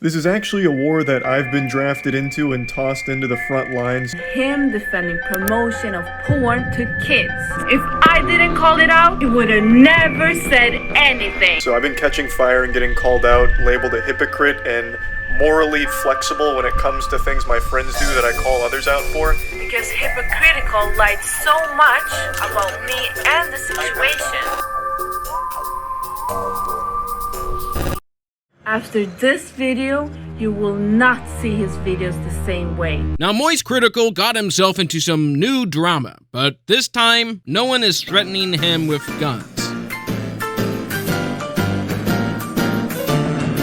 This is actually a war that I've been drafted into and tossed into the front lines. Him defending promotion of porn to kids. If I didn't call it out, he would have never said anything. So I've been catching fire and getting called out, labeled a hypocrite, and morally flexible when it comes to things my friends do that I call others out for. Because hypocritical lied so much about me and the situation. After this video, you will not see his videos the same way. Now, MoistCritical got himself into some new drama, but this time, no one is threatening him with guns.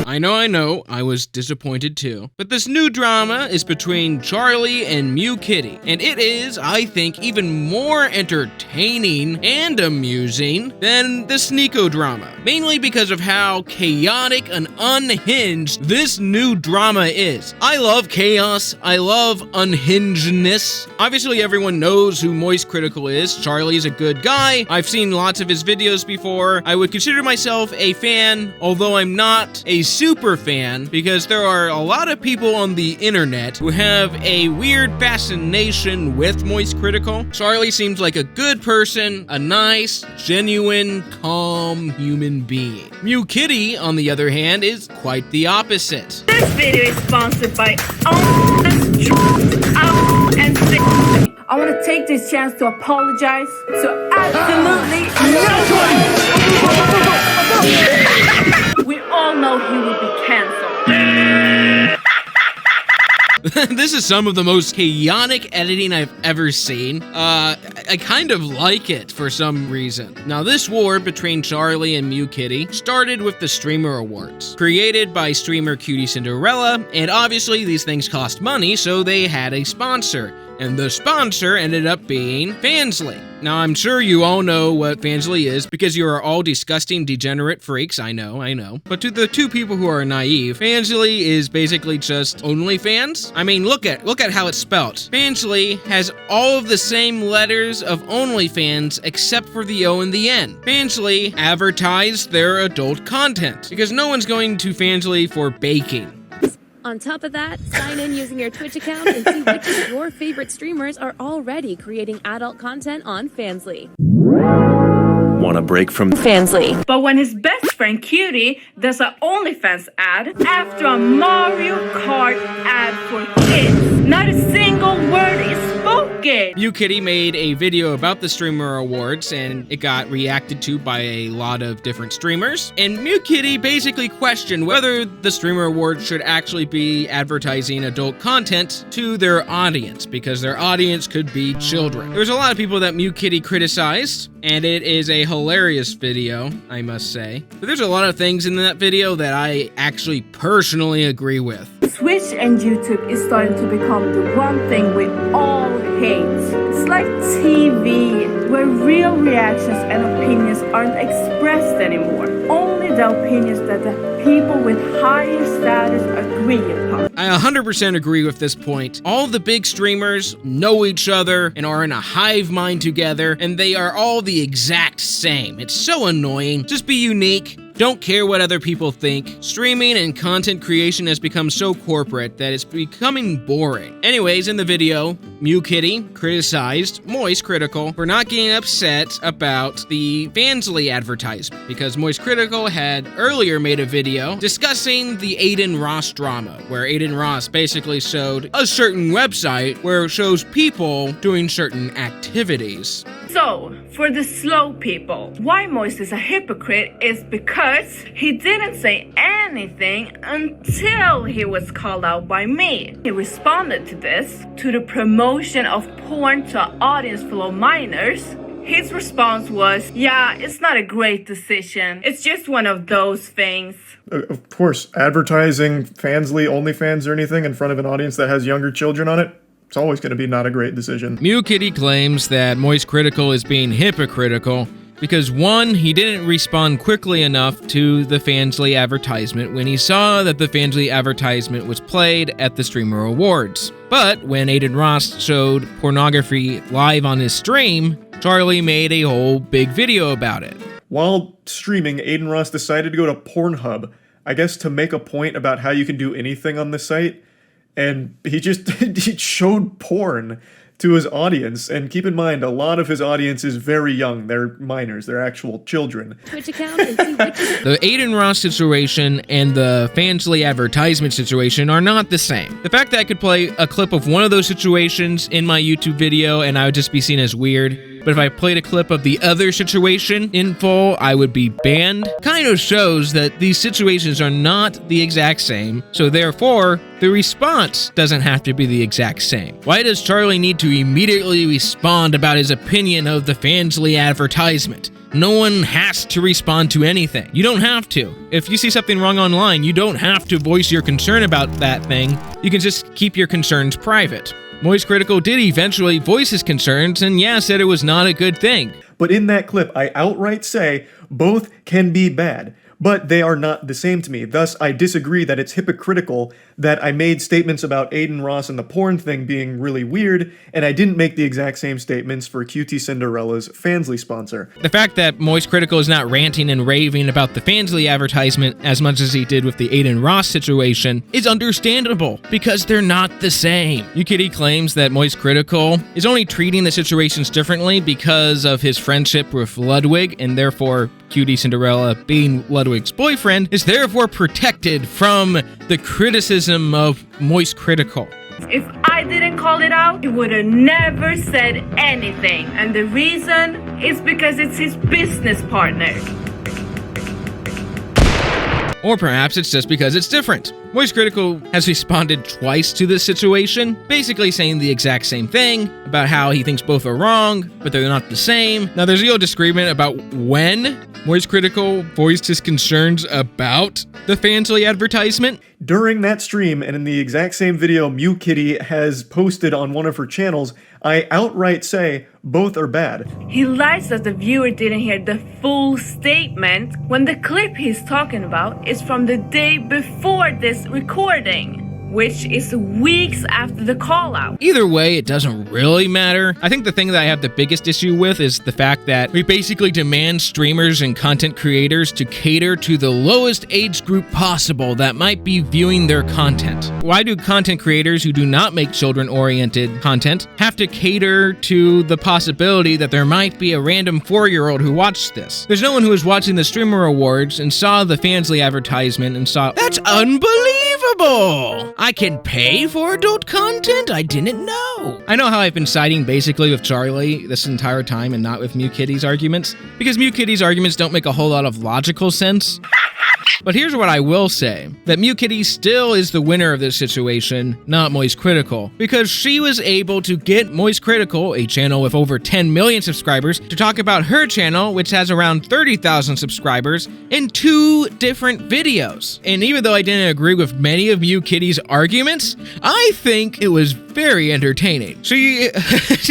I know, I was disappointed too. But this new drama is between Charlie and MuKitty, and it is, I think, even more entertaining and amusing than the Sneeko drama. Mainly because of how chaotic and unhinged this new drama is. I love chaos, I love unhingedness. Obviously everyone knows who MoistCritical is. Charlie's a good guy. I've seen lots of his videos before. I would consider myself a fan, although I'm not a super fan, because there are a lot of people on the internet who have a weird fascination with MoistCritical. Charlie seems like a good person, a nice, genuine, calm human being. MuKitty, on the other hand, is quite the opposite. This video is sponsored by and I want to take this chance to apologize to absolutely nobody. We all know he will be cancelled. This is some of the most chaotic editing I've ever seen. I kind of like it for some reason. Now, this war between Charlie and MuKitty started with the Streamer Awards, created by streamer Cutie Cinderella, and obviously these things cost money, so they had a sponsor. And the sponsor ended up being Fansly. Now, I'm sure you all know what Fansly is because you are all disgusting, degenerate freaks. I know. But to the two people who are naive, Fansly is basically just OnlyFans. I mean, look at how it's spelled. Fansly has all of the same letters of OnlyFans except for the O and the N. Fansly advertised their adult content because no one's going to Fansly for baking. On top of that, sign in using your Twitch account and see which of your favorite streamers are already creating adult content on Fansly. Want a break from Fansly. But when his best friend Cutie does an OnlyFans ad after a Mario Kart ad for kids, not a single word is spoken. MuKitty made a video about the Streamer Awards, and it got reacted to by a lot of different streamers. And MuKitty basically questioned whether the Streamer Awards should actually be advertising adult content to their audience, because their audience could be children. There's a lot of people that MuKitty criticized, and it is a hilarious video, I must say. But there's a lot of things in that video that I actually personally agree with. Twitch and YouTube is starting to become the one thing we all hate. It's like TV, where real reactions and opinions aren't expressed anymore. Only the opinions that the people with higher status agree upon. I 100% agree with this point. All the big streamers know each other and are in a hive mind together, and they are all the exact same. It's so annoying. Just be unique. Don't care what other people think. Streaming and content creation has become so corporate that it's becoming boring. Anyways, in the video, MuKitty criticized MoistCritical for not getting upset about the Fansly advertisement, because MoistCritical had earlier made a video discussing the Aiden Ross drama, where Aiden Ross basically showed a certain website where it shows people doing certain activities. So, for the slow people, why Moist is a hypocrite is because he didn't say anything until he was called out by me. He responded to this, to the promotion of porn to an audience full of minors. His response was, yeah, it's not a great decision. It's just one of those things. Of course, advertising Fansly, OnlyFans, or anything in front of an audience that has younger children on it, it's always going to be not a great decision. MuKitty claims that MoistCritical is being hypocritical because, one, he didn't respond quickly enough to the Fansly advertisement when he saw that the Fansly advertisement was played at the Streamer Awards. But when Aiden Ross showed pornography live on his stream, Charlie made a whole big video about it. While streaming, Aiden Ross decided to go to Pornhub, I guess, to make a point about how you can do anything on the site. And he just he showed porn to his audience. And keep in mind, a lot of his audience is very young. They're minors. They're actual children. Twitch account and see which The Aiden Ross situation and the Fansly advertisement situation are not the same. The fact that I could play a clip of one of those situations in my YouTube video and I would just be seen as weird, but if I played a clip of the other situation in full, I would be banned, kind of shows that these situations are not the exact same, so therefore, the response doesn't have to be the exact same. Why does Charlie need to immediately respond about his opinion of the Fansly advertisement? No one has to respond to anything. You don't have to. If you see something wrong online, you don't have to voice your concern about that thing. You can just keep your concerns private. MoistCritical did eventually voice his concerns and said it was not a good thing. But in that clip, I outright say both can be bad, but they are not the same to me. Thus, I disagree that it's hypocritical that I made statements about Aiden Ross and the porn thing being really weird, and I didn't make the exact same statements for QT Cinderella's Fansly sponsor. The fact that MoistCritical is not ranting and raving about the Fansly advertisement as much as he did with the Aiden Ross situation is understandable, because they're not the same. MuKitty claims that MoistCritical is only treating the situations differently because of his friendship with Ludwig, and therefore QT Cinderella, being Ludwig's boyfriend, is therefore protected from the criticism of MoistCritical. If I didn't call it out, he would have never said anything. And the reason is because it's his business partner. Or perhaps it's just because it's different. MoistCritical has responded twice to this situation, basically saying the exact same thing about how he thinks both are wrong, but they're not the same. Now, there's real disagreement about when MoistCritical voiced his concerns about the Fansly advertisement. During that stream, and in the exact same video MuKitty has posted on one of her channels, I outright say both are bad. He lies that the viewer didn't hear the full statement when the clip he's talking about is from the day before this recording, which is weeks after the call out. Either way, it doesn't really matter. I think the thing that I have the biggest issue with is the fact that we basically demand streamers and content creators to cater to the lowest age group possible that might be viewing their content. Why do content creators who do not make children-oriented content have to cater to the possibility that there might be a random 4-year-old who watched this? There's no one who was watching the Streamer Awards and saw the Fansly advertisement and saw, "That's unbelievable! I can pay for adult content? I didn't know." I know how I've been siding basically with Charlie this entire time and not with MuKitty's arguments, because MuKitty's arguments don't make a whole lot of logical sense. But here's what I will say, that MuKitty still is the winner of this situation, not MoistCritical, because she was able to get MoistCritical, a channel with over 10 million subscribers, to talk about her channel, which has around 30,000 subscribers, in 2 different videos. And even though I didn't agree with many of MuKitty's arguments, I think it was very entertaining. She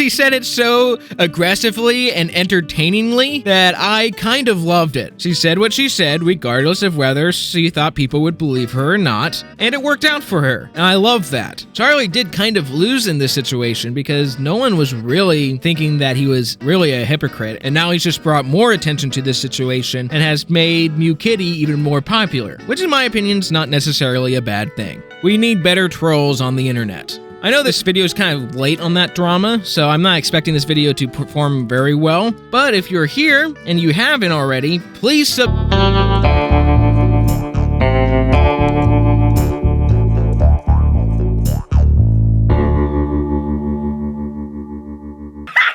said it so aggressively and entertainingly that I kind of loved it. She said what she said, regardless of whether she thought people would believe her or not, and it worked out for her, and I love that. Charlie did kind of lose in this situation because no one was really thinking that he was really a hypocrite, and now he's just brought more attention to this situation and has made MuKitty even more popular, which in my opinion is not necessarily a bad thing. We need better trolls on the internet. I know this video is kind of late on that drama, so I'm not expecting this video to perform very well, but if you're here and you haven't already, please